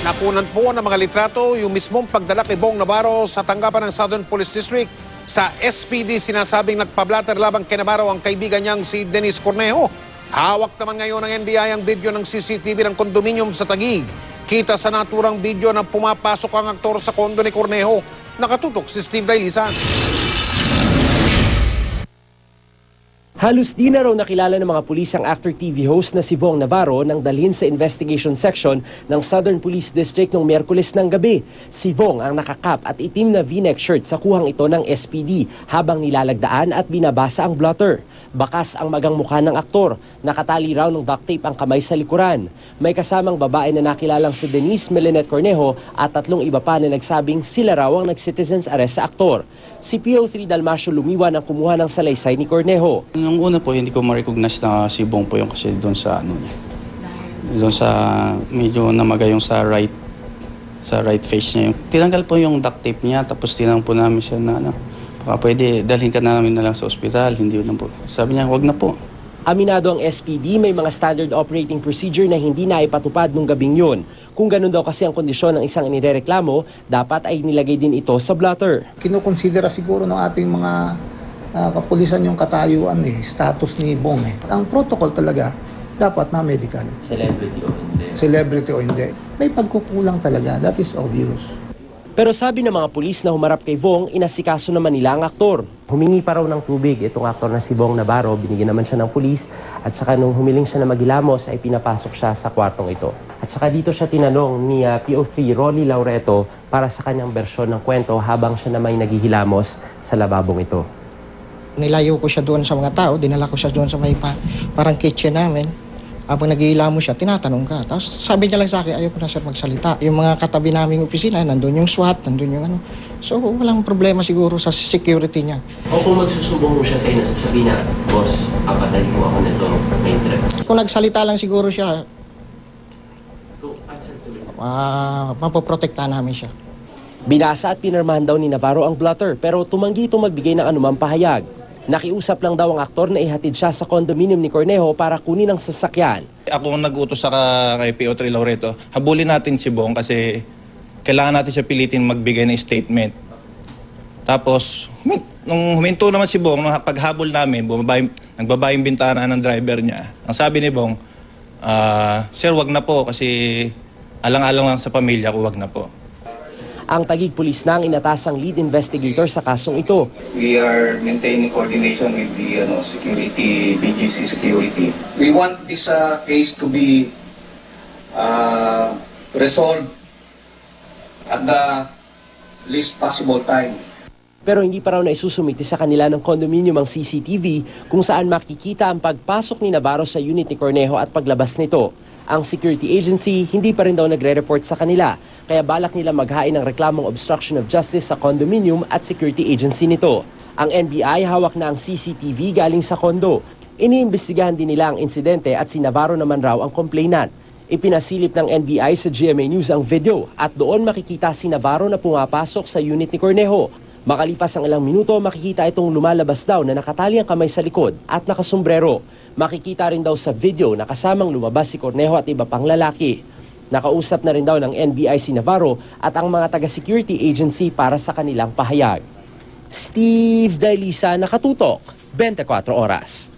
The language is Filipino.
Nakunan po ng mga litrato yung mismong pagdala kay Bong Navarro sa tanggapan ng Southern Police District. Sa SPD, sinasabing nagpablatter labang kay Navarro ang kaibigan niyang si Dennis Cornejo. Hawak naman ngayon ng NBI ang video ng CCTV ng kondominium sa Taguig. Kita sa naturang video na pumapasok ang aktor sa kondo ni Cornejo. Nakatutok si Steve Dailisan. Halos di na raw nakilala ng mga pulis ang actor TV host na si Bong Navarro nang dalhin sa investigation section ng Southern Police District noong Miyerkules ng gabi. Si Bong ang nakakap at itim na V-neck shirt sa kuhang ito ng SPD habang nilalagdaan at binabasa ang blotter. Bakas ang magang mukha ng aktor. Nakatali raw ng duct tape ang kamay sa likuran. May kasamang babae na nakilalang si Denise Melinette Cornejo at 3 iba pa na nagsabing sila raw ang nag-citizen's arrest sa aktor. Si PO3 Dalmasio Lumiwa ang kumuha ng salaysay ni Cornejo. Nung una po, hindi ko ma-recognize na si Bong po yung kasi doon sa ano niya. Doon sa medyo namaga yung sa right face niya. Tinanggal po yung duct tape niya tapos tinanong po namin siya na baka pwede dalhin ka namin na lang sa ospital. Hindi yun po. Sabi niya, wag na po. Aminado ang SPD, may mga standard operating procedure na hindi na ipatupad nung gabing yun. Kung ganun daw kasi ang kondisyon ng isang inirereklamo, dapat ay nilagay din ito sa blotter. Kinukonsidera siguro ng ating mga kapulisan yung katayuan status ni Bong. Ang protocol talaga, dapat na medical. Celebrity o hindi. May pagkukulang talaga, that is obvious. Pero sabi ng mga pulis na humarap kay Bong, inasikaso naman nila ang aktor. Humingi pa raw ng tubig itong aktor na si Bong Navarro, binigyan naman siya ng pulis at saka nung humiling siya na maghilamos ay pinapasok siya sa kwartong ito. At saka dito siya tinanong ni PO3 Rolly Laureto para sa kanyang bersyon ng kwento habang siya na may naghihilamos sa lababong ito. Nilayo ko siya doon sa mga tao, dinala ko siya doon sa may parang kitchen namin. Habang naghihilamos siya, tinatanong ka. Tapos sabi niya lang sa akin, ayaw ko na sir magsalita. Yung mga katabi naming opisina, nandun yung SWAT, nandun yung ano. So walang problema siguro sa security niya. O kung magsusumbong mo siya sa inyo, sasabihin niya, boss, papatay mo ako nito, may trip. Kung nagsalita lang siguro siya, mapoprotekta namin siya. Binasa at pinirmahan daw ni Navarro ang blotter pero tumanggi itong magbigay ng anumang pahayag. Nakiusap lang daw ang aktor na ihatid siya sa condominium ni Cornejo para kunin ang sasakyan. Ako ang nag-utos sa kay PO3 Laureto, habulin natin si Bong kasi kailangan natin siya pilitin magbigay ng statement. Tapos, nung huminto naman si Bong, paghabol namin, nagbaba yung bintana ng driver niya. Ang sabi ni Bong, sir, wag na po kasi alang-alang lang sa pamilya ko, wag na po. Ang Taguig Police na ang inatasang lead investigator sa kasong ito. We are maintaining coordination with the security, BGC security. We want this case to be resolved at the least possible time. Pero hindi pa raw na isusumiti sa kanila ng condominium ang CCTV kung saan makikita ang pagpasok ni Navarro sa unit ni Cornejo at paglabas nito. Ang security agency hindi pa rin daw nagre-report sa kanila, kaya balak nila maghain ng reklamong obstruction of justice sa condominium at security agency nito. Ang NBI hawak na ang CCTV galing sa kondo. Iniimbestigahan din nila ang insidente at si Navarro naman raw ang complainant. Ipinasilip ng NBI sa GMA News ang video at doon makikita si Navarro na pumapasok sa unit ni Cornejo. Makalipas ang ilang minuto, makikita itong lumalabas daw na nakatali ang kamay sa likod at nakasombrero. Makikita rin daw sa video na kasamang lumabas si Cornejo at iba pang lalaki. Nakausap na rin daw ng NBI si Navarro at ang mga taga-security agency para sa kanilang pahayag. Steve Dailisa, Nakatutok, 24 Oras.